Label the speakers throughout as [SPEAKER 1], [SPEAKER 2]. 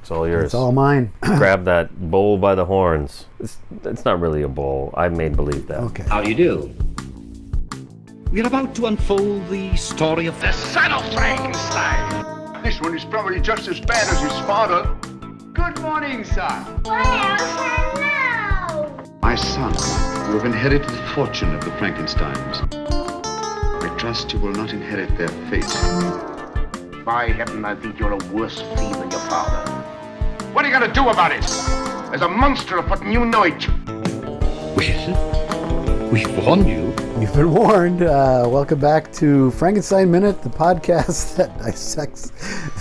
[SPEAKER 1] It's all yours.
[SPEAKER 2] It's all mine.
[SPEAKER 1] Grab that bull by the horns. It's not really a bull. I made believe that.
[SPEAKER 2] Okay.
[SPEAKER 3] How do you do? We're about to unfold the story of the Son of Frankenstein.
[SPEAKER 4] This one is probably just as bad as his father. Good morning, son.
[SPEAKER 5] Well, hello.
[SPEAKER 6] My son, you have inherited the fortune of the Frankensteins. I trust you will not inherit their fate.
[SPEAKER 4] By heaven, I think you're a worse fiend than your father. What are you gonna do about it? There's a monster afoot and you know it.
[SPEAKER 3] Well, we've warned you.
[SPEAKER 2] You've been warned. Welcome back to Frankenstein Minute, the podcast that dissects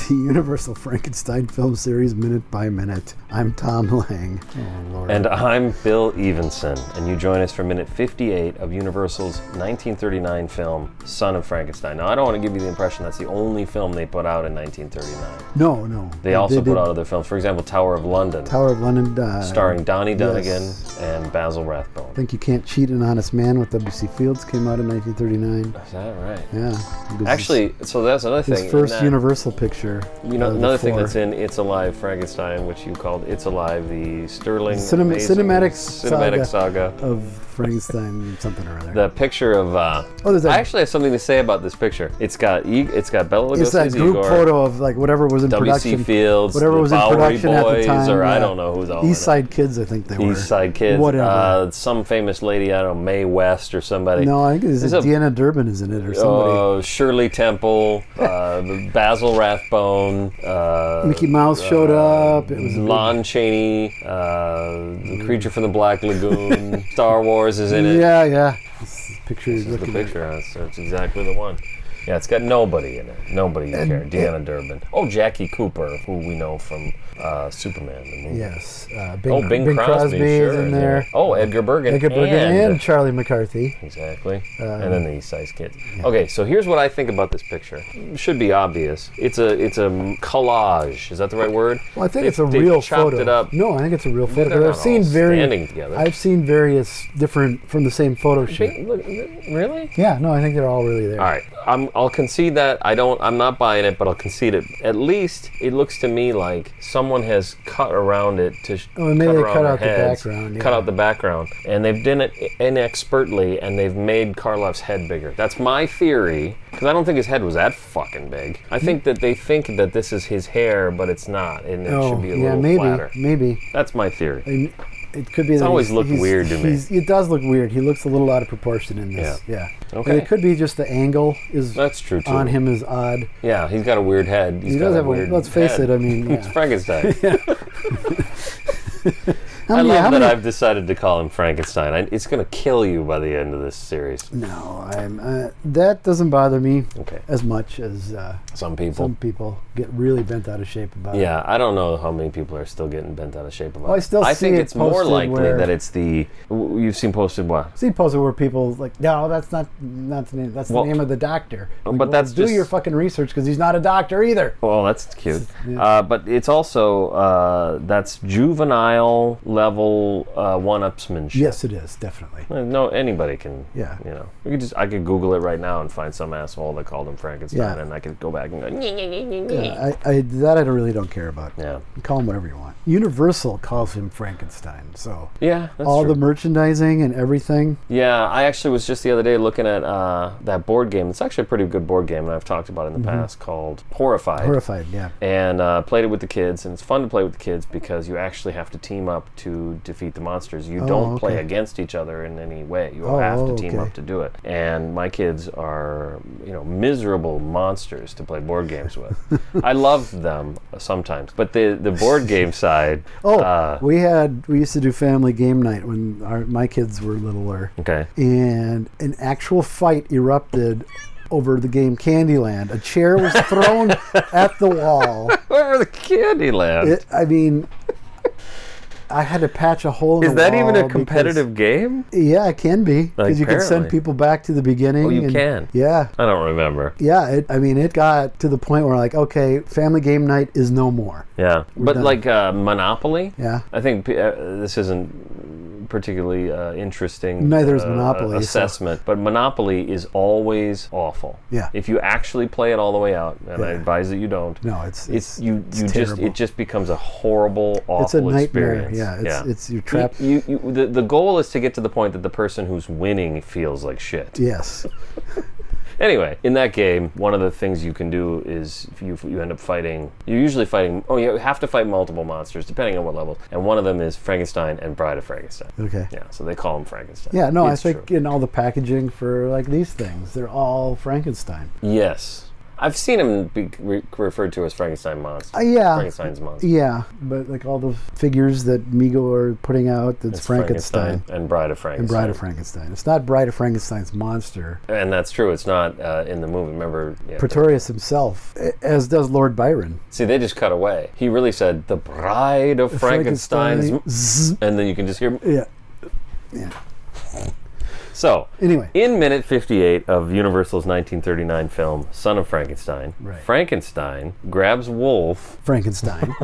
[SPEAKER 2] the Universal Frankenstein film series minute by minute. I'm Tom Lang. Oh, Lord.
[SPEAKER 1] And I'm Bill Evenson, and you join us for minute 58 of Universal's 1939 film, Son of Frankenstein. Now, I don't want to give you the impression that's the only film they put out in 1939.
[SPEAKER 2] No.
[SPEAKER 1] They also put out other films. For example, Tower of London. Starring Donnie Dunnigan and Basil Rathbone.
[SPEAKER 2] I think You Can't Cheat an Honest Man with W.C. Fields came out in 1939.
[SPEAKER 1] Is that right?
[SPEAKER 2] Yeah.
[SPEAKER 1] Actually, so that's another thing.
[SPEAKER 2] His first Universal picture.
[SPEAKER 1] You know, another thing that's in It's Alive Frankenstein, which you called It's Alive, the sterling
[SPEAKER 2] cinematic
[SPEAKER 1] saga
[SPEAKER 2] of Frankenstein something or other.
[SPEAKER 1] The picture of I actually have something to say about this picture. It's got Bela Lugosi's
[SPEAKER 2] It's that group photo of like whatever was in
[SPEAKER 1] W.C.
[SPEAKER 2] production.
[SPEAKER 1] Fields,
[SPEAKER 2] whatever
[SPEAKER 1] the
[SPEAKER 2] was in
[SPEAKER 1] Bowery
[SPEAKER 2] production
[SPEAKER 1] Boys,
[SPEAKER 2] at the time.
[SPEAKER 1] or I don't know who's all
[SPEAKER 2] East Side Kids, I think they were.
[SPEAKER 1] East Side Kids.
[SPEAKER 2] Whatever.
[SPEAKER 1] Some famous lady, I don't know, Mae West or somebody.
[SPEAKER 2] No, I think Deanna Durbin is in it or somebody.
[SPEAKER 1] Shirley Temple, Basil Rathbone.
[SPEAKER 2] Mickey Mouse showed up. It was
[SPEAKER 1] Lon Chaney, the Creature from the Black Lagoon. Star Wars is in it.
[SPEAKER 2] Yeah. This picture
[SPEAKER 1] This is the picture. So it's exactly the one. Yeah, it's got nobody in it. Nobody you care. Deanna Durbin. Oh, Jackie Cooper, who we know from Superman, the movie.
[SPEAKER 2] Yes.
[SPEAKER 1] Bing Crosby
[SPEAKER 2] is
[SPEAKER 1] sure,
[SPEAKER 2] in there.
[SPEAKER 1] Oh, Edgar Bergen.
[SPEAKER 2] And Charlie McCarthy.
[SPEAKER 1] Exactly. And then the East Side Kids. Yeah. Okay, so here's what I think about this picture. It should be obvious. It's a collage. Is that the right word?
[SPEAKER 2] Well, I think it's a real
[SPEAKER 1] chopped
[SPEAKER 2] photo.
[SPEAKER 1] it up.
[SPEAKER 2] No, I think it's a real photo.
[SPEAKER 1] They're not all standing together.
[SPEAKER 2] I've seen various different from the same photo shoot.
[SPEAKER 1] Really?
[SPEAKER 2] Yeah, no, I think they're all really there.
[SPEAKER 1] All right, I'll concede that. I'm not buying it, but I'll concede it. At least it looks to me like someone has cut around it to
[SPEAKER 2] maybe they cut out the background. Yeah.
[SPEAKER 1] Cut out the background, and they've done it inexpertly, and they've made Karloff's head bigger. That's my theory, because I don't think his head was that fucking big. I think that they think that this is his hair, but it's not, and it should be a little flatter.
[SPEAKER 2] Maybe.
[SPEAKER 1] That's my theory.
[SPEAKER 2] It could be
[SPEAKER 1] it's
[SPEAKER 2] that
[SPEAKER 1] always looked weird to me.
[SPEAKER 2] It does look weird. He looks a little out of proportion in this. Yeah.
[SPEAKER 1] Okay.
[SPEAKER 2] And it could be just the angle
[SPEAKER 1] that's true too.
[SPEAKER 2] On him is odd.
[SPEAKER 1] Yeah, he's got a weird head.
[SPEAKER 2] He does have a weird. Let's face it. I mean,
[SPEAKER 1] it's Frankenstein.
[SPEAKER 2] I
[SPEAKER 1] love that I've decided to call him Frankenstein. It's going to kill you by the end of this series.
[SPEAKER 2] No, that doesn't bother me as much as
[SPEAKER 1] some people.
[SPEAKER 2] Some people get really bent out of shape about it.
[SPEAKER 1] Yeah, I don't know how many people are still getting bent out of shape about it.
[SPEAKER 2] I think
[SPEAKER 1] it's more likely that it's the. You've seen posted what?
[SPEAKER 2] I've seen posted where people like, no, that's not the name. That's the name of the doctor.
[SPEAKER 1] But that's
[SPEAKER 2] do your fucking research because he's not a doctor either.
[SPEAKER 1] Well, that's cute. Yeah. But it's also that's juvenile level one-upsmanship.
[SPEAKER 2] Yes, it is definitely.
[SPEAKER 1] No, anybody can.
[SPEAKER 2] Yeah.
[SPEAKER 1] You know, I could Google it right now and find some asshole that called him Frankenstein, and I could go back and go.
[SPEAKER 2] I really don't care about.
[SPEAKER 1] Yeah.
[SPEAKER 2] Call him whatever you want. Universal calls him Frankenstein, so
[SPEAKER 1] yeah, that's
[SPEAKER 2] all
[SPEAKER 1] true.
[SPEAKER 2] The merchandising and everything.
[SPEAKER 1] Yeah, I actually was just the other day looking at that board game. It's actually a pretty good board game, and I've talked about it in the past, called Horrified.
[SPEAKER 2] Horrified, yeah.
[SPEAKER 1] And played it with the kids, and it's fun to play with the kids because you actually have to team up to defeat the monsters. You don't play against each other in any way. You have to team up to do it. And my kids are, miserable monsters to play board games with. I love them sometimes, but the board game side.
[SPEAKER 2] We used to do family game night when my kids were littler.
[SPEAKER 1] Okay.
[SPEAKER 2] And an actual fight erupted over the game Candyland. A chair was thrown at the wall.
[SPEAKER 1] Over the Candyland?
[SPEAKER 2] I had to patch a hole in the wall.
[SPEAKER 1] Is that even a competitive game?
[SPEAKER 2] Yeah, it can be. Because you can send people back to the beginning.
[SPEAKER 1] Oh, you can?
[SPEAKER 2] Yeah.
[SPEAKER 1] I don't remember.
[SPEAKER 2] Yeah, it got to the point where okay, family game night is no more.
[SPEAKER 1] Yeah. But done. Like Monopoly?
[SPEAKER 2] Yeah.
[SPEAKER 1] I think this isn't particularly interesting
[SPEAKER 2] Neither is Monopoly,
[SPEAKER 1] assessment, but Monopoly is always awful.
[SPEAKER 2] Yeah.
[SPEAKER 1] If you actually play it all the way out, and I advise that you don't.
[SPEAKER 2] No, it's
[SPEAKER 1] just it just becomes a horrible, awful
[SPEAKER 2] it's a nightmare.
[SPEAKER 1] experience.
[SPEAKER 2] It's you're trapped.
[SPEAKER 1] The goal is to get to the point that the person who's winning feels like shit.
[SPEAKER 2] Yes.
[SPEAKER 1] Anyway, in that game, one of the things you can do is if you end up fighting, you're usually fighting, you have to fight multiple monsters, depending on what level. And one of them is Frankenstein and Bride of Frankenstein.
[SPEAKER 2] Okay.
[SPEAKER 1] Yeah, so they call him Frankenstein.
[SPEAKER 2] Yeah, no,
[SPEAKER 1] It's
[SPEAKER 2] I think
[SPEAKER 1] true.
[SPEAKER 2] in all the packaging for like these things, they're all Frankenstein.
[SPEAKER 1] Yes. I've seen him be referred to as Frankenstein Monster.
[SPEAKER 2] Yeah.
[SPEAKER 1] Frankenstein's Monster.
[SPEAKER 2] Yeah, but like all the figures that Mego are putting out, that's
[SPEAKER 1] It's
[SPEAKER 2] Frankenstein.
[SPEAKER 1] and Bride of Frankenstein.
[SPEAKER 2] And Bride of Frankenstein. It's not Bride of Frankenstein's Monster.
[SPEAKER 1] And that's true. It's not in the movie. Remember? Yeah,
[SPEAKER 2] Pretorius himself, as does Lord Byron.
[SPEAKER 1] see, they just cut away. He really said, the Bride of Frankenstein's...
[SPEAKER 2] Zzz.
[SPEAKER 1] And then you can just hear...
[SPEAKER 2] Yeah. Yeah.
[SPEAKER 1] So,
[SPEAKER 2] Anyway.
[SPEAKER 1] in minute 58 of Universal's 1939 film, Son of Frankenstein,
[SPEAKER 2] Right.
[SPEAKER 1] Frankenstein grabs Wolf.
[SPEAKER 2] Frankenstein.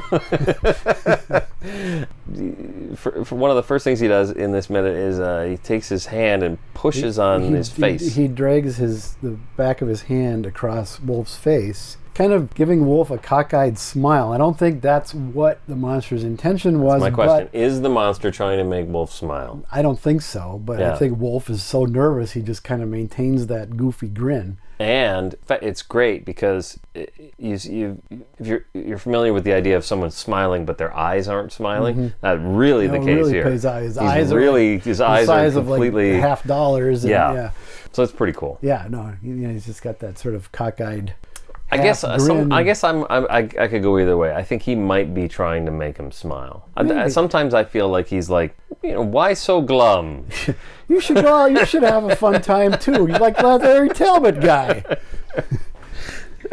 [SPEAKER 1] For one of the first things he does in this minute is he takes his hand and pushes on his face.
[SPEAKER 2] He drags the back of his hand across Wolf's face, kind of giving Wolf a cockeyed smile. I don't think that's what the monster's intention was.
[SPEAKER 1] My question,
[SPEAKER 2] but
[SPEAKER 1] is the monster trying to make Wolf smile?
[SPEAKER 2] I don't think so, but
[SPEAKER 1] Yeah.
[SPEAKER 2] I think Wolf is so nervous he just kind of maintains that goofy grin.
[SPEAKER 1] And in fact, it's great because if you're familiar with the idea of someone smiling but their eyes aren't smiling, that's really the case
[SPEAKER 2] really
[SPEAKER 1] here.
[SPEAKER 2] His eyes
[SPEAKER 1] really, his eyes
[SPEAKER 2] the size
[SPEAKER 1] are
[SPEAKER 2] of like
[SPEAKER 1] completely
[SPEAKER 2] $50. And
[SPEAKER 1] yeah. So it's pretty cool.
[SPEAKER 2] Yeah, no, he's just got that sort of cockeyed.
[SPEAKER 1] I guess
[SPEAKER 2] grin.
[SPEAKER 1] I could go either way. I think he might be trying to make him smile. Sometimes I feel like he's like, why so glum?
[SPEAKER 2] You should go out, you should have a fun time too. You're like that Larry Talbot guy.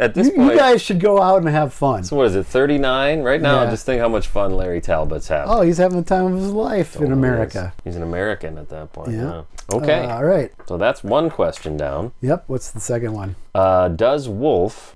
[SPEAKER 1] At this point,
[SPEAKER 2] You guys should go out and have fun.
[SPEAKER 1] so what is it, 39 right now?
[SPEAKER 2] Yeah.
[SPEAKER 1] Just think how much fun Larry Talbot's having.
[SPEAKER 2] Oh, he's having the time of his life in America.
[SPEAKER 1] He's an American at that point.
[SPEAKER 2] Yeah.
[SPEAKER 1] Okay.
[SPEAKER 2] All right.
[SPEAKER 1] So that's one question down.
[SPEAKER 2] Yep. What's the second one?
[SPEAKER 1] Does Wolf...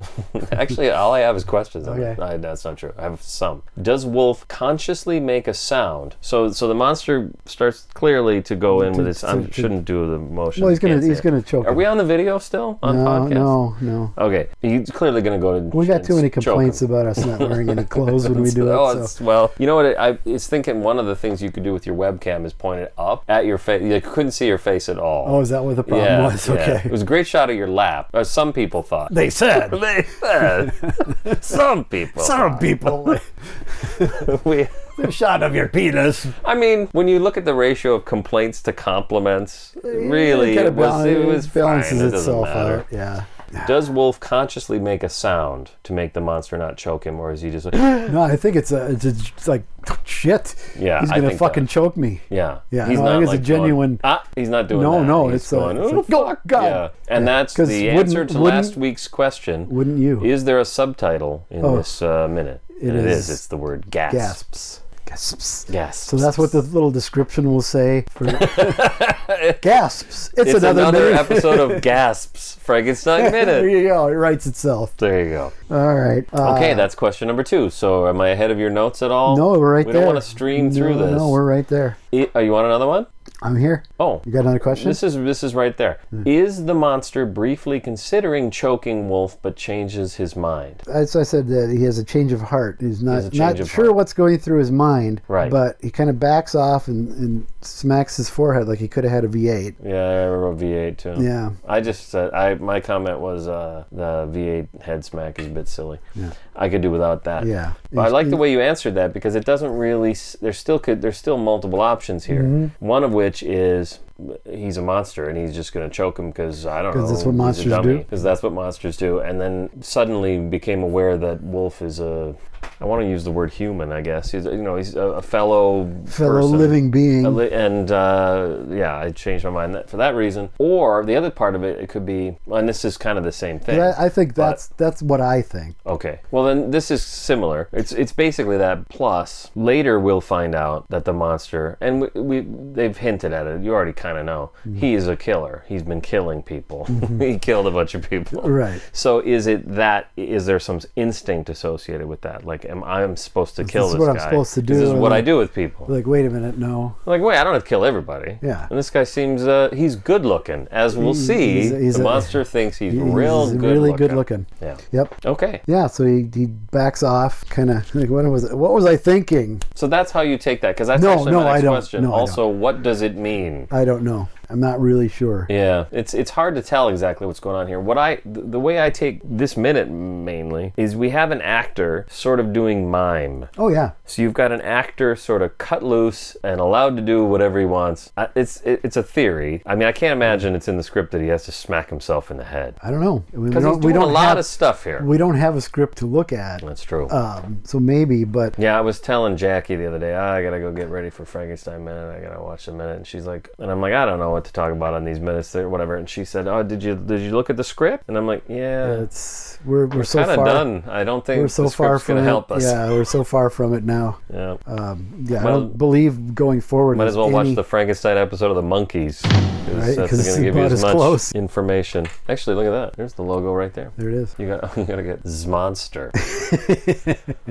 [SPEAKER 1] Actually, all I have is questions.
[SPEAKER 2] Okay.
[SPEAKER 1] That's not true. I have some. Does Wolf consciously make a sound? So the monster starts clearly to go in with its... I shouldn't do the motion.
[SPEAKER 2] Well, he's
[SPEAKER 1] Can't see
[SPEAKER 2] gonna
[SPEAKER 1] it.
[SPEAKER 2] choke
[SPEAKER 1] Are
[SPEAKER 2] him.
[SPEAKER 1] we on the video still on podcast?
[SPEAKER 2] No.
[SPEAKER 1] Okay. He's clearly going to go to...
[SPEAKER 2] We got too many
[SPEAKER 1] choke
[SPEAKER 2] complaints
[SPEAKER 1] him.
[SPEAKER 2] about us not wearing any clothes when we do it. So.
[SPEAKER 1] Well, you know what? I was thinking one of the things you could do with your webcam is point it up at your face. You couldn't see your face at all.
[SPEAKER 2] Oh, is that what the problem was? Okay.
[SPEAKER 1] It was a great shot of your lap. Or some people thought.
[SPEAKER 2] They said.
[SPEAKER 1] They said. Some people.
[SPEAKER 2] Some people.
[SPEAKER 1] We,
[SPEAKER 2] The shot of your penis.
[SPEAKER 1] I mean, when you look at the ratio of complaints to compliments, really, it was
[SPEAKER 2] balances
[SPEAKER 1] fine. It doesn't
[SPEAKER 2] itself
[SPEAKER 1] matter.
[SPEAKER 2] out. Yeah.
[SPEAKER 1] Does Wolf consciously make a sound to make the monster not choke him, or is he just like,
[SPEAKER 2] No, I think it's like shit.
[SPEAKER 1] Yeah,
[SPEAKER 2] he's
[SPEAKER 1] I
[SPEAKER 2] gonna
[SPEAKER 1] think
[SPEAKER 2] fucking
[SPEAKER 1] that.
[SPEAKER 2] choke me.
[SPEAKER 1] yeah,
[SPEAKER 2] Yeah,
[SPEAKER 1] he's
[SPEAKER 2] no, I
[SPEAKER 1] not
[SPEAKER 2] think it's
[SPEAKER 1] like
[SPEAKER 2] a genuine.
[SPEAKER 1] he's not doing
[SPEAKER 2] No,
[SPEAKER 1] that.
[SPEAKER 2] no,
[SPEAKER 1] He's
[SPEAKER 2] it's
[SPEAKER 1] going,
[SPEAKER 2] it's
[SPEAKER 1] oh,
[SPEAKER 2] like, oh,
[SPEAKER 1] fuck.
[SPEAKER 2] God.
[SPEAKER 1] Yeah, and that's
[SPEAKER 2] 'Cause
[SPEAKER 1] the answer to
[SPEAKER 2] wouldn't-
[SPEAKER 1] last week's question.
[SPEAKER 2] Wouldn't you?
[SPEAKER 1] Is there a subtitle in this minute?
[SPEAKER 2] It
[SPEAKER 1] And
[SPEAKER 2] is.
[SPEAKER 1] It's the word gasps.
[SPEAKER 2] Gasps. Gasps.
[SPEAKER 1] Gasps.
[SPEAKER 2] So that's what the little description will say for gasps.
[SPEAKER 1] It's another
[SPEAKER 2] minute.
[SPEAKER 1] episode of Gasps, Frankenstein
[SPEAKER 2] There
[SPEAKER 1] Minute.
[SPEAKER 2] you go. It writes itself.
[SPEAKER 1] There you go.
[SPEAKER 2] All right.
[SPEAKER 1] Okay, that's question number 2. So am I ahead of your notes at all?
[SPEAKER 2] No, we're right
[SPEAKER 1] we
[SPEAKER 2] there.
[SPEAKER 1] don't want to stream through this.
[SPEAKER 2] No, we're right there.
[SPEAKER 1] Oh, you want another one?
[SPEAKER 2] I'm here.
[SPEAKER 1] Oh,
[SPEAKER 2] You got another question?
[SPEAKER 1] this is right there. Is the monster briefly considering choking Wolf but changes his mind?
[SPEAKER 2] As I said, that he has a change of heart. He's
[SPEAKER 1] has a
[SPEAKER 2] not
[SPEAKER 1] change of
[SPEAKER 2] sure
[SPEAKER 1] heart.
[SPEAKER 2] what's going through his mind.
[SPEAKER 1] Right.
[SPEAKER 2] But he kind of backs off and smacks his forehead like he could have had a V8.
[SPEAKER 1] Yeah, I wrote V8 too.
[SPEAKER 2] Yeah.
[SPEAKER 1] I just said my comment was the V8 head smack is a bit silly.
[SPEAKER 2] Yeah.
[SPEAKER 1] I could do without that.
[SPEAKER 2] Yeah.
[SPEAKER 1] But I like the way you answered that because it doesn't really. There's still multiple options here.
[SPEAKER 2] Mm-hmm.
[SPEAKER 1] One of which is he's a monster and he's just going to choke him because I don't know.
[SPEAKER 2] 'Cause that's what monsters do.
[SPEAKER 1] Because that's what monsters do. And then suddenly became aware that Wolf is I want to use the word human. I guess he's a fellow person.
[SPEAKER 2] living being.
[SPEAKER 1] And I changed my mind for that reason. Or the other part of it could be, and this is kind of the same thing.
[SPEAKER 2] But I think that's what I think.
[SPEAKER 1] Okay. Well, then this is similar. It's basically that. Plus, later we'll find out that the monster, and they've hinted at it. You already kind of know. He is a killer. He's been killing people. He killed a bunch of people.
[SPEAKER 2] Right.
[SPEAKER 1] So is there some instinct associated with that? Like, am I supposed to kill this guy?
[SPEAKER 2] This is what I'm supposed to do.
[SPEAKER 1] This is what I do with people.
[SPEAKER 2] Like, wait a minute, no.
[SPEAKER 1] Like, wait, I don't have to kill everybody.
[SPEAKER 2] Yeah.
[SPEAKER 1] And this guy seems, he's good looking. As we'll see, the monster thinks he's real good
[SPEAKER 2] really
[SPEAKER 1] looking.
[SPEAKER 2] good looking.
[SPEAKER 1] Yeah.
[SPEAKER 2] Yep.
[SPEAKER 1] Okay.
[SPEAKER 2] Yeah, so he backs off, kind of, like, what was I thinking?
[SPEAKER 1] So that's how you take that, because that's
[SPEAKER 2] No,
[SPEAKER 1] actually
[SPEAKER 2] no,
[SPEAKER 1] my
[SPEAKER 2] I
[SPEAKER 1] next
[SPEAKER 2] don't.
[SPEAKER 1] question.
[SPEAKER 2] No, I
[SPEAKER 1] Also, what does it mean?
[SPEAKER 2] I don't know. I'm not really sure.
[SPEAKER 1] Yeah, it's hard to tell exactly what's going on here. The way I take this minute mainly is we have an actor sort of doing mime.
[SPEAKER 2] Oh, yeah.
[SPEAKER 1] So you've got an actor sort of cut loose and allowed to do whatever he wants. It's a theory. I mean, I can't imagine it's in the script that he has to smack himself in the head.
[SPEAKER 2] I don't know.
[SPEAKER 1] Because he's doing a lot of stuff here.
[SPEAKER 2] We don't have a script to look at.
[SPEAKER 1] That's true.
[SPEAKER 2] So maybe, but...
[SPEAKER 1] Yeah, I was telling Jackie the other day, I gotta go get ready for Frankenstein Minute. I gotta watch the minute. And she's like, and I'm like, I don't know what to talk about on these minutes or whatever. And she said, oh, did you look at the script? And I'm like, yeah.
[SPEAKER 2] We're so
[SPEAKER 1] kind of
[SPEAKER 2] far
[SPEAKER 1] done. I don't think
[SPEAKER 2] we're so
[SPEAKER 1] the
[SPEAKER 2] far
[SPEAKER 1] script's
[SPEAKER 2] from
[SPEAKER 1] gonna
[SPEAKER 2] it.
[SPEAKER 1] help us.
[SPEAKER 2] Yeah, we're so far from it now.
[SPEAKER 1] Yeah.
[SPEAKER 2] I don't believe going forward.
[SPEAKER 1] Might as well watch the Frankenstein episode of the Monkeys.
[SPEAKER 2] Right,
[SPEAKER 1] that's
[SPEAKER 2] 'cause
[SPEAKER 1] going to give you
[SPEAKER 2] about
[SPEAKER 1] as
[SPEAKER 2] as
[SPEAKER 1] much
[SPEAKER 2] close.
[SPEAKER 1] information. Actually, look at that. There's the logo right there.
[SPEAKER 2] There it is.
[SPEAKER 1] You got to get Smonster.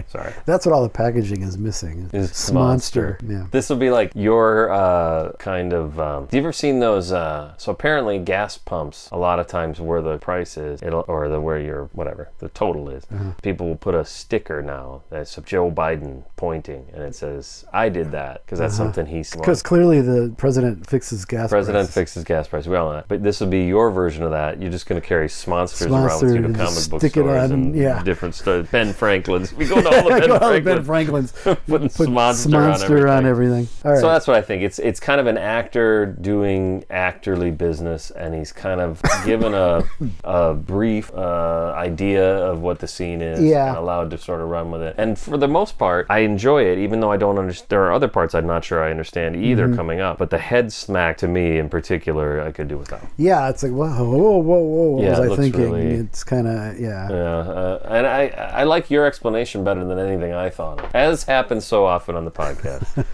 [SPEAKER 1] Sorry.
[SPEAKER 2] That's what all the packaging is missing.
[SPEAKER 1] Is
[SPEAKER 2] Smonster.
[SPEAKER 1] Smonster.
[SPEAKER 2] Yeah.
[SPEAKER 1] This will be like your kind of. Have you ever seen those? So apparently, gas pumps a lot of times where the price is, where your whatever the total is. People will put a sticker now that's Joe Biden pointing, and it says, "I did that," because that's something he's.
[SPEAKER 2] Because clearly the president fixes gas prices.
[SPEAKER 1] Fixes gas prices. We all know that. But this will be your version of that. You're just going to carry Smonsters around with you to comic book stores and different stores. Ben Franklin's. We go to all the Ben Franklins. Putting Smonster
[SPEAKER 2] on everything. All right.
[SPEAKER 1] So that's what I think. It's kind of an actor doing actorly business, and he's kind of given a brief idea of what the scene is and allowed to sort of run with it. And for the most part, I enjoy it, even though I don't understand. There are other parts I'm not sure I understand either coming up. But the head smack to me in particular, I could do without.
[SPEAKER 2] Yeah, it's like, whoa, what was I thinking?
[SPEAKER 1] Really,
[SPEAKER 2] it's kind of,
[SPEAKER 1] and I like your explanation better than anything I thought of, as happens so often on the podcast.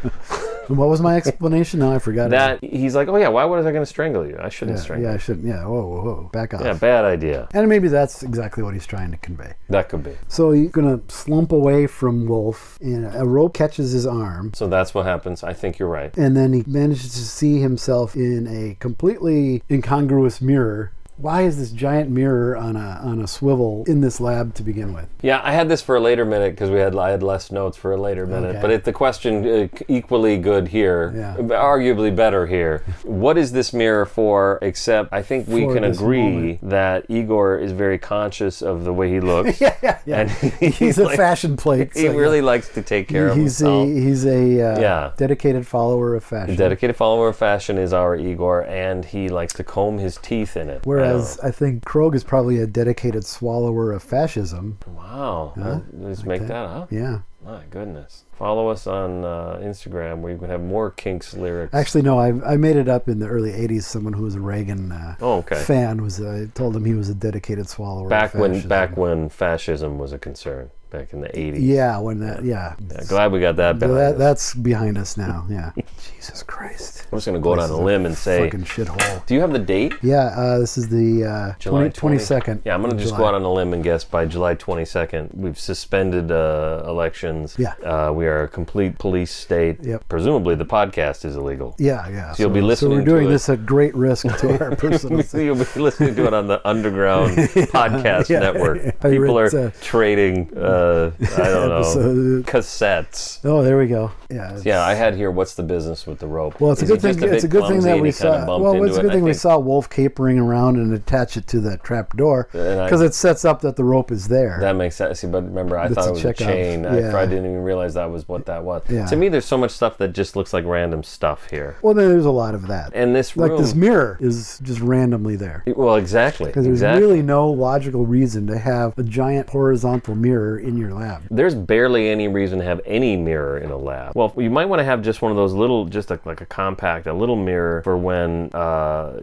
[SPEAKER 2] What was my explanation? No, I forgot.
[SPEAKER 1] That he's like, oh yeah, why was I going to strangle you? I shouldn't strangle you.
[SPEAKER 2] Yeah, I shouldn't. Yeah, whoa, back off.
[SPEAKER 1] Yeah, bad idea.
[SPEAKER 2] And maybe that's exactly what he's trying to convey.
[SPEAKER 1] That could be.
[SPEAKER 2] So he's going to slump away from Wolf, and a rope catches his arm.
[SPEAKER 1] So that's what happens. I think you're right.
[SPEAKER 2] And then he manages to see himself in a completely incongruous mirror. Why is this giant mirror on a swivel in this lab to begin with?
[SPEAKER 1] Yeah, I had this for a later minute because I had less notes for a later minute.
[SPEAKER 2] Okay.
[SPEAKER 1] But the question equally good here, arguably better here. What is this mirror for? Except I think we can agree that Igor is very conscious of the way he looks.
[SPEAKER 2] Yeah.
[SPEAKER 1] And
[SPEAKER 2] he's a fashion plate.
[SPEAKER 1] He really likes to take care of himself.
[SPEAKER 2] He's a dedicated follower of fashion.
[SPEAKER 1] A dedicated follower of fashion is our Igor, and he likes to comb his teeth in it.
[SPEAKER 2] Whereas I think Krog is probably a dedicated swallower of fascism.
[SPEAKER 1] Wow. Let's make that up.
[SPEAKER 2] Yeah.
[SPEAKER 1] My goodness. Follow us on Instagram where you can have more Kinks lyrics.
[SPEAKER 2] Actually, no, I made it up in the early 80s. Someone who was a Reagan fan told him he was a dedicated swallower of fascism. Back
[SPEAKER 1] when fascism was a concern. Back in the 80s.
[SPEAKER 2] Yeah,
[SPEAKER 1] glad we got that behind us.
[SPEAKER 2] That's behind us now, yeah. Jesus Christ.
[SPEAKER 1] I'm just going to go out on a limb and say...
[SPEAKER 2] Fucking shithole.
[SPEAKER 1] Do you have the date?
[SPEAKER 2] Yeah, this is the
[SPEAKER 1] July
[SPEAKER 2] 22nd.
[SPEAKER 1] Yeah, I'm going to just go out on a limb and guess by July 22nd. We've suspended elections.
[SPEAKER 2] Yeah.
[SPEAKER 1] We are a complete police state.
[SPEAKER 2] Yep.
[SPEAKER 1] Presumably the podcast is illegal.
[SPEAKER 2] Yeah.
[SPEAKER 1] So you'll be listening to it.
[SPEAKER 2] So we're doing this at great risk to our personal safety.
[SPEAKER 1] You'll be listening to it on the underground podcast network. People are trading... I don't know, cassettes.
[SPEAKER 2] Oh, there we go.
[SPEAKER 1] Yeah, I had here, what's the business with the rope?
[SPEAKER 2] Well, it's a good thing. It's a good thing that we saw. Well, it's a good thing we saw Wolf capering around and attach it to the trap door because it sets up that the rope is there.
[SPEAKER 1] That makes sense. See, but remember, I thought it was a chain. I didn't even realize that was what that was.
[SPEAKER 2] Yeah.
[SPEAKER 1] To me, there's so much stuff that just looks like random stuff here.
[SPEAKER 2] Well, there's a lot of that.
[SPEAKER 1] And this room,
[SPEAKER 2] like this mirror, is just randomly there.
[SPEAKER 1] Well, exactly.
[SPEAKER 2] Because there's really no logical reason to have a giant horizontal mirror in your lab.
[SPEAKER 1] There's barely any reason to have any mirror in a lab. Well, you might want to have just one of those little, like a compact, a little mirror for when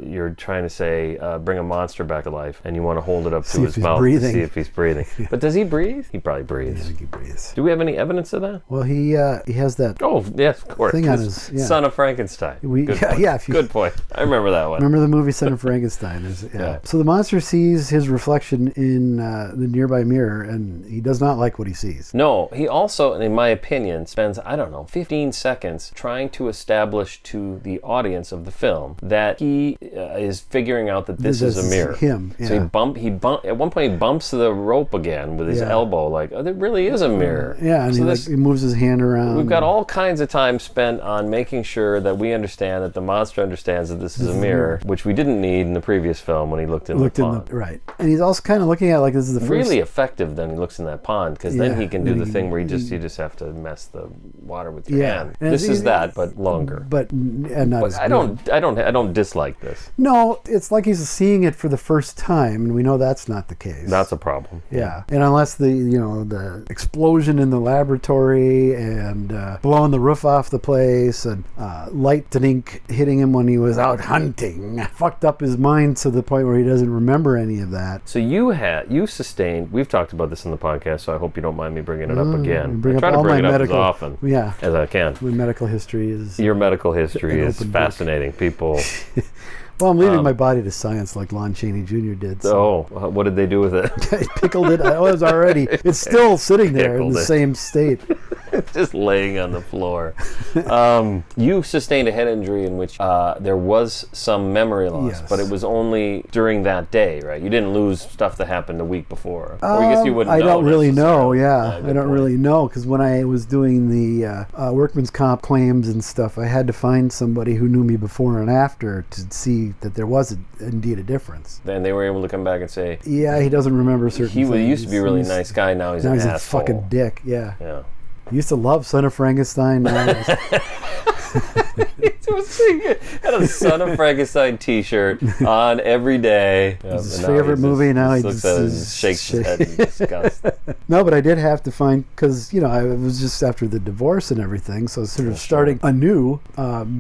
[SPEAKER 1] you're trying to say, bring a monster back to life, and you want to hold it up to his mouth to see if he's breathing. But does he breathe? He probably breathes.
[SPEAKER 2] I think he breathes.
[SPEAKER 1] Do we have any evidence of that?
[SPEAKER 2] Well, he has that.
[SPEAKER 1] Oh, yes, of course.
[SPEAKER 2] Thing on his,
[SPEAKER 1] Son of Frankenstein. Good point. Good point. I remember that one.
[SPEAKER 2] Remember the movie Son of Frankenstein? Yeah. So the monster sees his reflection in the nearby mirror, and he does not like what he sees.
[SPEAKER 1] No, he also, in my opinion, spends, 15 seconds trying to establish to the audience of the film that he is figuring out that this is a mirror.
[SPEAKER 2] Him. Yeah.
[SPEAKER 1] So at one point he bumps the rope again with his elbow, like, oh, there really is a mirror.
[SPEAKER 2] Yeah, and he moves his hand around.
[SPEAKER 1] We've got all kinds of time spent on making sure that we understand that the monster understands that this is a mirror, which we didn't need in the previous film when he looked in the pond.
[SPEAKER 2] Right. And he's also kind of looking at like this is the first.
[SPEAKER 1] Really effective then he looks in that pond, because then he can do the thing where you just have to mess the water with your hand. And this is that, but longer.
[SPEAKER 2] But not as
[SPEAKER 1] I don't dislike this.
[SPEAKER 2] No, it's like he's seeing it for the first time, and we know that's not the case.
[SPEAKER 1] That's a problem.
[SPEAKER 2] Yeah. And unless the explosion in the laboratory and blowing the roof off the place and lightning hitting him when he was out hunting fucked up his mind to the point where he doesn't remember any of that.
[SPEAKER 1] So you sustained, we've talked about this in the podcast, so I hope you don't mind me bringing it up again.
[SPEAKER 2] I
[SPEAKER 1] try to bring it up as often as I can.
[SPEAKER 2] My medical history is...
[SPEAKER 1] Your medical history is fascinating. People...
[SPEAKER 2] Well, I'm leaving my body to science like Lon Chaney Jr. did. So.
[SPEAKER 1] Oh, what did they do with it?
[SPEAKER 2] Pickled it. I was already... It's still sitting there in the same state.
[SPEAKER 1] Just laying on the floor. You sustained a head injury in which there was some memory loss, but it was only during that day, right? You didn't lose stuff that happened a week before. Or I guess you wouldn't know.
[SPEAKER 2] I don't really know, I don't really know, because when I was doing the workman's comp claims and stuff, I had to find somebody who knew me before and after to see that there was indeed a difference.
[SPEAKER 1] And they were able to come back and say...
[SPEAKER 2] Yeah, he doesn't remember certain things.
[SPEAKER 1] He used to be a really nice guy, now he's an asshole. Now he's a
[SPEAKER 2] fucking dick, yeah.
[SPEAKER 1] Yeah.
[SPEAKER 2] He used to love Son of Frankenstein.
[SPEAKER 1] He had a Son of Frankenstein t-shirt on every day.
[SPEAKER 2] It's his favorite movie. Now he
[SPEAKER 1] just shakes his head in disgust.
[SPEAKER 2] No, but I did have to find, because, I was just after the divorce and everything, so sort of starting anew,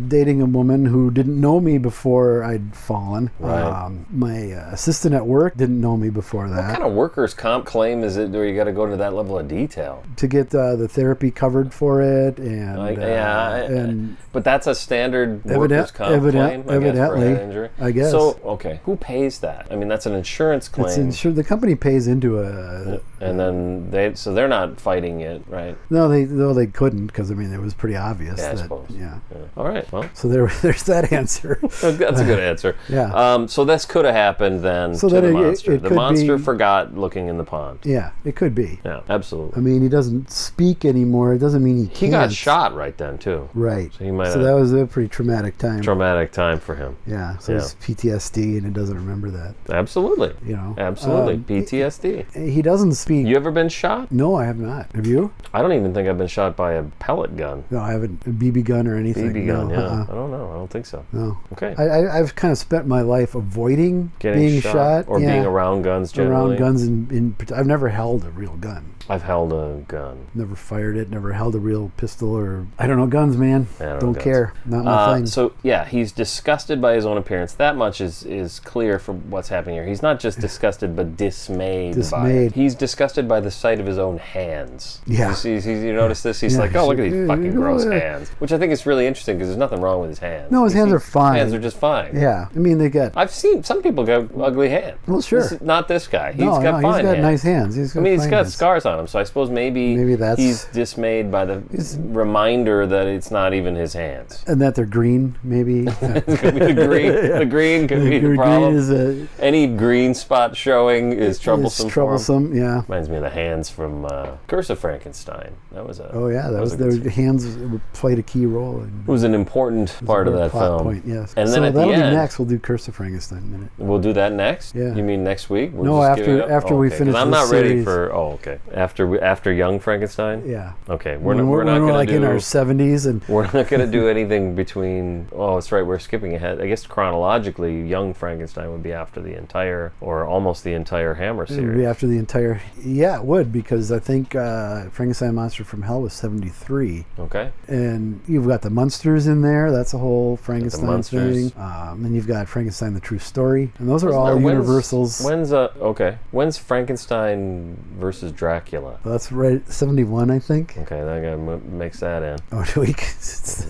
[SPEAKER 2] dating a woman who didn't know me before I'd fallen.
[SPEAKER 1] Right.
[SPEAKER 2] My assistant at work didn't know me before that.
[SPEAKER 1] What kind of workers' comp claim is it where you got to go to that level of detail?
[SPEAKER 2] To get the therapy covered for it, and
[SPEAKER 1] but that's a standard workers' comp claim,
[SPEAKER 2] evidently, I guess.
[SPEAKER 1] So, okay, who pays that? I mean, that's an insurance claim.
[SPEAKER 2] It's insured. The company pays into a...
[SPEAKER 1] And then they're not fighting it, right?
[SPEAKER 2] No, they couldn't, because, it was pretty obvious.
[SPEAKER 1] Yeah, I suppose.
[SPEAKER 2] Yeah.
[SPEAKER 1] All right, well.
[SPEAKER 2] So there's that answer.
[SPEAKER 1] That's a good answer.
[SPEAKER 2] Yeah.
[SPEAKER 1] So this could have happened then to the monster. The monster forgot looking in the pond.
[SPEAKER 2] Yeah, it could be.
[SPEAKER 1] Yeah, absolutely.
[SPEAKER 2] He doesn't speak anymore. It doesn't mean he can't.
[SPEAKER 1] He got shot right then, too.
[SPEAKER 2] Right.
[SPEAKER 1] So he might
[SPEAKER 2] that was a pretty traumatic time.
[SPEAKER 1] Traumatic time for him.
[SPEAKER 2] Yeah. So it's PTSD, and it doesn't remember that.
[SPEAKER 1] Absolutely. Absolutely. PTSD.
[SPEAKER 2] He doesn't speak.
[SPEAKER 1] You ever been shot?
[SPEAKER 2] No, I have not. Have you?
[SPEAKER 1] I don't even think I've been shot by a pellet gun.
[SPEAKER 2] No, I haven't. A BB gun or anything.
[SPEAKER 1] BB gun, yeah. I don't know. I don't think so.
[SPEAKER 2] No.
[SPEAKER 1] Okay.
[SPEAKER 2] I've kind of spent my life avoiding being shot.
[SPEAKER 1] Or being around guns generally.
[SPEAKER 2] Around guns. I've never held a real gun.
[SPEAKER 1] I've held a gun.
[SPEAKER 2] Never fired it, never held a real pistol or... I don't know guns, man. Don't care. Not my thing.
[SPEAKER 1] So, yeah, he's disgusted by his own appearance. That much is clear from what's happening here. He's not just disgusted, but dismayed by it. He's disgusted by the sight of his own hands.
[SPEAKER 2] Yeah.
[SPEAKER 1] You notice this? He's like, oh, look at these fucking gross hands. Which I think is really interesting, because there's nothing wrong with his hands.
[SPEAKER 2] No, his hands are fine.
[SPEAKER 1] Hands are just fine.
[SPEAKER 2] Yeah. They got...
[SPEAKER 1] I've seen some people got ugly hands.
[SPEAKER 2] Well, sure.
[SPEAKER 1] Not this guy. He's got fine hands.
[SPEAKER 2] He's got nice hands. He's
[SPEAKER 1] got scars on him, so I suppose maybe
[SPEAKER 2] that's...
[SPEAKER 1] he's dismayed by the reminder that it's not even his hands.
[SPEAKER 2] And that they're green, maybe.
[SPEAKER 1] The green could be the problem. Any green spot showing is troublesome for him.
[SPEAKER 2] Yeah.
[SPEAKER 1] Reminds me of the hands from Curse of Frankenstein. That was a...
[SPEAKER 2] Oh, yeah. Their hands played a key role.
[SPEAKER 1] It was an important part of that film.
[SPEAKER 2] Point, yes.
[SPEAKER 1] And then at the
[SPEAKER 2] that'll
[SPEAKER 1] end...
[SPEAKER 2] be next. We'll do Curse of Frankenstein We'll
[SPEAKER 1] do that next?
[SPEAKER 2] Yeah.
[SPEAKER 1] You mean next week?
[SPEAKER 2] No, after we finish
[SPEAKER 1] I'm not
[SPEAKER 2] this
[SPEAKER 1] ready
[SPEAKER 2] series.
[SPEAKER 1] for... Oh, okay. After Young Frankenstein?
[SPEAKER 2] Yeah.
[SPEAKER 1] Okay,
[SPEAKER 2] We're
[SPEAKER 1] not going to
[SPEAKER 2] like
[SPEAKER 1] do...
[SPEAKER 2] in our 70s, and
[SPEAKER 1] We're not going to do anything between... Oh, that's right, we're skipping ahead. I guess chronologically, Young Frankenstein would be after the entire, or almost the entire Hammer
[SPEAKER 2] it would be
[SPEAKER 1] series.
[SPEAKER 2] after the entire... Yeah, it would, because I think Frankenstein Monster from Hell was 73.
[SPEAKER 1] Okay.
[SPEAKER 2] And you've got the Munsters in there. That's a whole Frankenstein
[SPEAKER 1] Munsters.
[SPEAKER 2] thing. And you've got Frankenstein the True Story. And those are all Universal's...
[SPEAKER 1] When's Frankenstein versus Dracula?
[SPEAKER 2] Well, that's right, 71, I think.
[SPEAKER 1] Okay, that guy mix that in.
[SPEAKER 2] Oh, do we?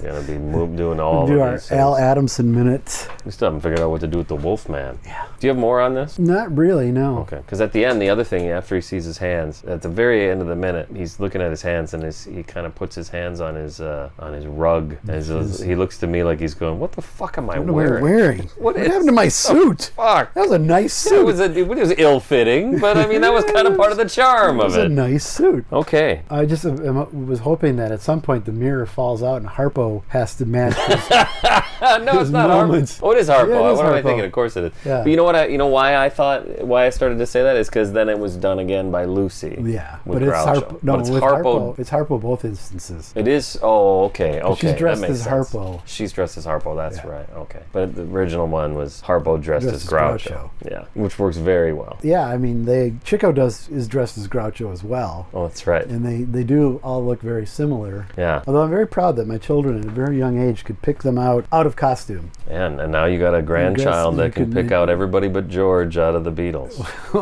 [SPEAKER 1] We're going to be doing all
[SPEAKER 2] do
[SPEAKER 1] of
[SPEAKER 2] our
[SPEAKER 1] these
[SPEAKER 2] Al
[SPEAKER 1] things.
[SPEAKER 2] Adamson minute.
[SPEAKER 1] We still haven't figured out what to do with the Wolfman.
[SPEAKER 2] Yeah.
[SPEAKER 1] Do you have more on this?
[SPEAKER 2] Not really, no.
[SPEAKER 1] Okay, because at the end, the other thing, after he sees his hands, at the very end of the minute, he's looking at his hands, and he kind of puts his hands on his rug, and he looks to me like he's going, "What the fuck am I wearing?
[SPEAKER 2] What happened to my suit?
[SPEAKER 1] Fuck,
[SPEAKER 2] that was a nice suit.
[SPEAKER 1] It was ill-fitting, but I mean that was kind of part of the charm of it.
[SPEAKER 2] It was a nice suit.
[SPEAKER 1] Okay.
[SPEAKER 2] I just was hoping that at some point the mirror falls out and Harpo has to match his,
[SPEAKER 1] no, it's not
[SPEAKER 2] moments.
[SPEAKER 1] Harpo. Oh, it is Harpo.
[SPEAKER 2] Yeah, it is
[SPEAKER 1] What am I
[SPEAKER 2] Harpo.
[SPEAKER 1] thinking? Of course it is.
[SPEAKER 2] Yeah.
[SPEAKER 1] But you know why I started to say that is because then it was done again by Lucy.
[SPEAKER 2] Yeah,
[SPEAKER 1] with
[SPEAKER 2] but it's
[SPEAKER 1] Groucho.
[SPEAKER 2] Harpo. No,
[SPEAKER 1] But it's
[SPEAKER 2] with
[SPEAKER 1] Harpo.
[SPEAKER 2] Harpo. It's Harpo both instances.
[SPEAKER 1] It is. Oh, okay.
[SPEAKER 2] She's dressed
[SPEAKER 1] that makes
[SPEAKER 2] as
[SPEAKER 1] sense.
[SPEAKER 2] Harpo.
[SPEAKER 1] She's dressed as Harpo. That's
[SPEAKER 2] Yeah.
[SPEAKER 1] right. Okay. But the original one was Harpo dressed as Groucho. Yeah, which works very well.
[SPEAKER 2] Yeah, I mean, Chico is dressed as Groucho as well.
[SPEAKER 1] Oh, that's right.
[SPEAKER 2] And they do all look very similar.
[SPEAKER 1] Yeah.
[SPEAKER 2] Although I'm very proud that my children at a very young age could pick them out of costume.
[SPEAKER 1] And now you got a grandchild
[SPEAKER 2] you
[SPEAKER 1] that can pick out everybody but George out of the Beatles.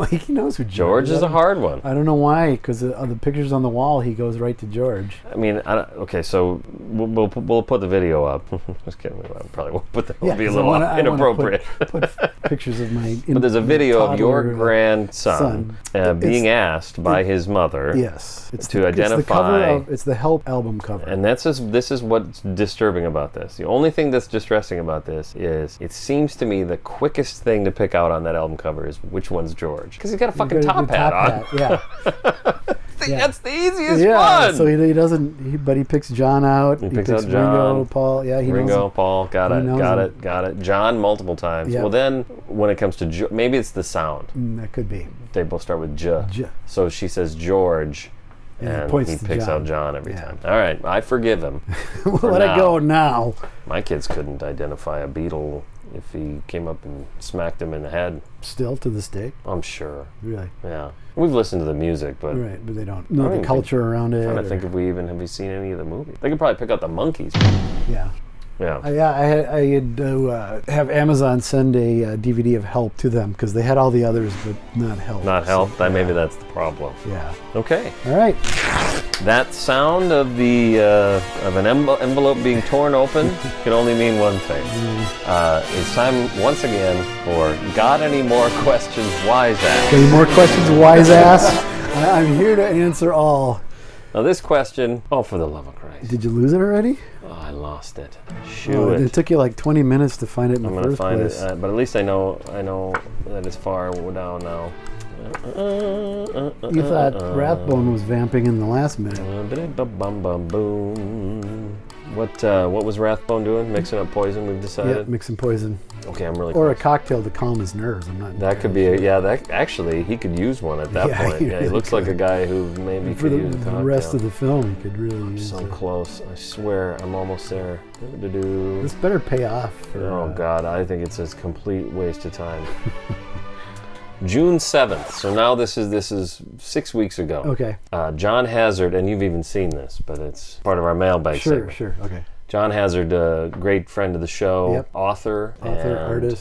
[SPEAKER 2] He knows who
[SPEAKER 1] George is a hard one.
[SPEAKER 2] I don't know why, because the pictures on the wall, he goes right to George.
[SPEAKER 1] I mean, okay, so we'll put the video up. Just kidding. I probably won't put that. It'll be a little inappropriate.
[SPEAKER 2] Put pictures of my.
[SPEAKER 1] But there's a video of your
[SPEAKER 2] toddler,
[SPEAKER 1] grandson being asked by his mother.
[SPEAKER 2] Yes,
[SPEAKER 1] to identify.
[SPEAKER 2] It's the Help album cover.
[SPEAKER 1] And this is what's disturbing about this. The only thing that's distressing about this is it seems to me the quickest thing to pick out on that album cover is which one's George, because he's got a fucking top hat on.
[SPEAKER 2] Yeah.
[SPEAKER 1] That's the easiest
[SPEAKER 2] one.
[SPEAKER 1] one.
[SPEAKER 2] So he doesn't. But he picks John out. He picks
[SPEAKER 1] out John,
[SPEAKER 2] Ringo, Paul. Yeah, he
[SPEAKER 1] Ringo,
[SPEAKER 2] knows
[SPEAKER 1] Paul. Got it. John multiple times.
[SPEAKER 2] Yep.
[SPEAKER 1] Well, then when it comes to maybe it's the sound.
[SPEAKER 2] That could be.
[SPEAKER 1] They both start with J. So she says George. And he picks out John every time. All right, I forgive him.
[SPEAKER 2] We'll let it go now.
[SPEAKER 1] My kids couldn't identify a Beatle if he came up and smacked him in the head.
[SPEAKER 2] Still to this day?
[SPEAKER 1] I'm sure.
[SPEAKER 2] Really?
[SPEAKER 1] Yeah. We've listened to the music, but...
[SPEAKER 2] Right, but they don't know the culture around it.
[SPEAKER 1] I'm trying to think if we seen any of the movies. They could probably pick out the Monkees.
[SPEAKER 2] Yeah.
[SPEAKER 1] Yeah.
[SPEAKER 2] I had to have Amazon send a DVD of Help to them because they had all the others, but not Help.
[SPEAKER 1] Not Help? Maybe that's the problem.
[SPEAKER 2] Yeah.
[SPEAKER 1] Okay.
[SPEAKER 2] All right.
[SPEAKER 1] That sound of an envelope being torn open can only mean one thing. It's time once again for Got Any More Questions, Wise Ass?
[SPEAKER 2] Any more questions, Wise Ass? I'm here to answer all.
[SPEAKER 1] Now this question, for the love of Christ.
[SPEAKER 2] Did you lose it already?
[SPEAKER 1] Oh, I lost it. Shoot.
[SPEAKER 2] It took you like 20 minutes to find it in the first place.
[SPEAKER 1] I'm going to find it, but at least I know that it's far down now.
[SPEAKER 2] You thought Rathbone was vamping in the last minute.
[SPEAKER 1] What was Rathbone doing? Mixing up poison, we've decided?
[SPEAKER 2] Yeah, mixing poison.
[SPEAKER 1] Okay, I'm really
[SPEAKER 2] Or
[SPEAKER 1] close.
[SPEAKER 2] a cocktail to calm his nerves. I'm not.
[SPEAKER 1] That could be actually, he could use one at that point.
[SPEAKER 2] He
[SPEAKER 1] Yeah, he
[SPEAKER 2] really
[SPEAKER 1] looks like a guy who maybe
[SPEAKER 2] For
[SPEAKER 1] could use a
[SPEAKER 2] the
[SPEAKER 1] cocktail.
[SPEAKER 2] rest of the film, he could really use
[SPEAKER 1] So
[SPEAKER 2] it.
[SPEAKER 1] close. I swear, I'm almost there.
[SPEAKER 2] This better pay off.
[SPEAKER 1] Oh, God, I think it's a complete waste of time. June 7th. So now this is 6 weeks ago.
[SPEAKER 2] Okay.
[SPEAKER 1] John Hazard, and you've even seen this, but it's part of our mailbag segment.
[SPEAKER 2] Sure. Okay.
[SPEAKER 1] John Hazard, a great friend of the show,
[SPEAKER 2] Yep.
[SPEAKER 1] author,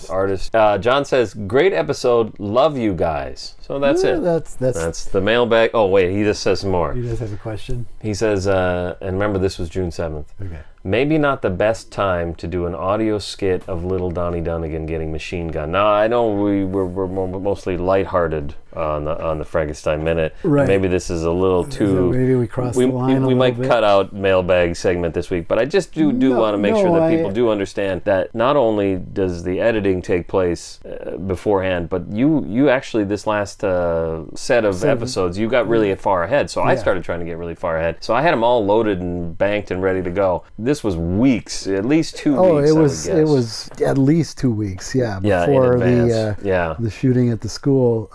[SPEAKER 2] artist.
[SPEAKER 1] John says, "Great episode, love you guys." So that's it.
[SPEAKER 2] That's
[SPEAKER 1] the mailbag. Oh wait, he just says some more.
[SPEAKER 2] You guys have a question?
[SPEAKER 1] He says, and remember this was June 7th.
[SPEAKER 2] Okay.
[SPEAKER 1] Maybe not the best time to do an audio skit of little Donnie Dunnigan getting machine gun. Now I know we're mostly lighthearted on the Frankenstein Minute.
[SPEAKER 2] Right.
[SPEAKER 1] Maybe this is a little too.
[SPEAKER 2] Maybe we crossed the line.
[SPEAKER 1] We might cut out mailbag segment this week, but I just do want to make sure that people do understand that not only does the editing take place beforehand, but you actually this last set of episodes you got really far ahead. So I started trying to get really far ahead. So I had them all loaded and banked and ready to go. This this was weeks, at least 2
[SPEAKER 2] Oh,
[SPEAKER 1] weeks.
[SPEAKER 2] it was at least 2 weeks,
[SPEAKER 1] in
[SPEAKER 2] before
[SPEAKER 1] advance.
[SPEAKER 2] the shooting at the school.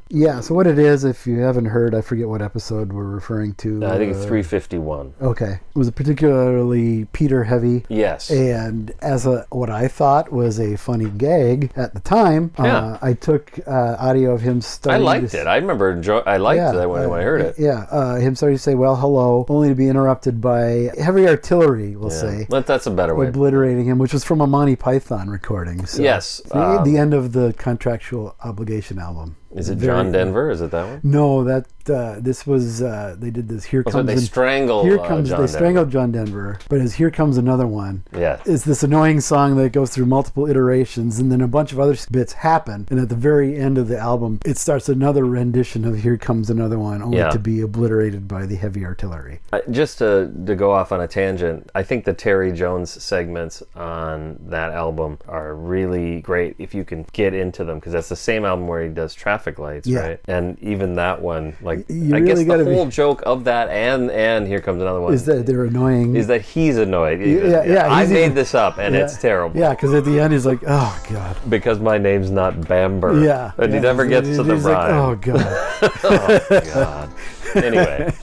[SPEAKER 2] Yeah. So what it is, if you haven't heard, I forget what episode we're referring to.
[SPEAKER 1] I think it's 351.
[SPEAKER 2] Okay, it was a particularly Peter heavy.
[SPEAKER 1] Yes.
[SPEAKER 2] And as what I thought was a funny gag at the time, I took audio of him
[SPEAKER 1] I
[SPEAKER 2] starting.
[SPEAKER 1] liked it. I remember I liked it when I heard it.
[SPEAKER 2] Yeah, him starting to say, "Well, hello," only to be interrupted by heavy artillery. We'll say.
[SPEAKER 1] That's a better way.
[SPEAKER 2] Obliterating him, which was from a Monty Python recording. So
[SPEAKER 1] yes.
[SPEAKER 2] The end of the Contractual Obligation album.
[SPEAKER 1] Is it John Denver? Is it that one?
[SPEAKER 2] No, this was they did this. Here comes
[SPEAKER 1] they strangled.
[SPEAKER 2] They strangled John Denver, but as Here Comes Another One.
[SPEAKER 1] Yeah,
[SPEAKER 2] it's this annoying song that goes through multiple iterations, and then a bunch of other bits happen, and at the very end of the album, it starts another rendition of Here Comes Another One, only to be obliterated by the heavy artillery.
[SPEAKER 1] Just to go off on a tangent, I think the Terry Jones segments on that album are really great if you can get into them, because that's the same album where he does Traffic Lights, right? And even that one, like, I guess the whole joke of that and Here Comes Another One
[SPEAKER 2] is that they're annoying.
[SPEAKER 1] Is that he's annoyed. I made this up, and it's terrible.
[SPEAKER 2] Yeah, because at the end he's like, "Oh God,"
[SPEAKER 1] because my name's not Bamber.
[SPEAKER 2] Yeah,
[SPEAKER 1] and he never gets to the rhyme.
[SPEAKER 2] Like, oh God.
[SPEAKER 1] Oh God. Anyway,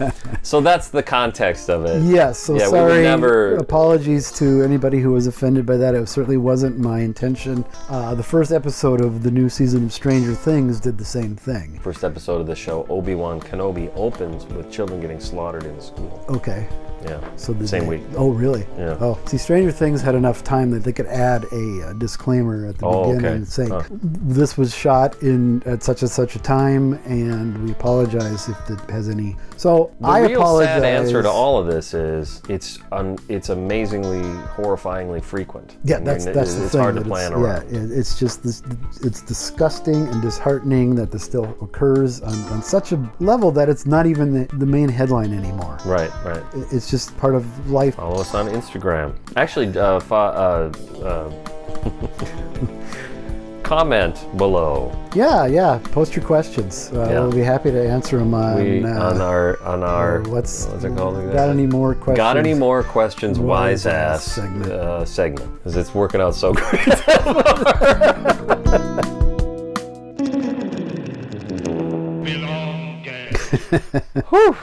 [SPEAKER 1] so that's the context of it.
[SPEAKER 2] Yes, so sorry. Apologies to anybody who was offended by that. It certainly wasn't my intention. The first episode of the new season of Stranger Things did the same thing.
[SPEAKER 1] First episode of the show, Obi-Wan Kenobi, opens with children getting slaughtered in school.
[SPEAKER 2] Okay.
[SPEAKER 1] Yeah.
[SPEAKER 2] So the
[SPEAKER 1] same week.
[SPEAKER 2] Oh, really?
[SPEAKER 1] Yeah.
[SPEAKER 2] Oh, see, Stranger Things had enough time that they could add a disclaimer at the beginning saying this was shot at such and such a time, and we apologize if it has any. So I apologize. The real sad
[SPEAKER 1] answer to all of this is it's amazingly, horrifyingly frequent.
[SPEAKER 2] Yeah, that's the thing.
[SPEAKER 1] It's hard to plan around.
[SPEAKER 2] Yeah, it's just it's disgusting and disheartening that this still occurs on such a level that it's not even the main headline anymore.
[SPEAKER 1] Right.
[SPEAKER 2] It's just part of life.
[SPEAKER 1] Follow us on Instagram. Actually, comment below.
[SPEAKER 2] Yeah. Post your questions. We'll be happy to answer them on our what's it called again? Got any more questions?
[SPEAKER 1] Got any more questions? Wise ass segment because it's working out so great. Whew.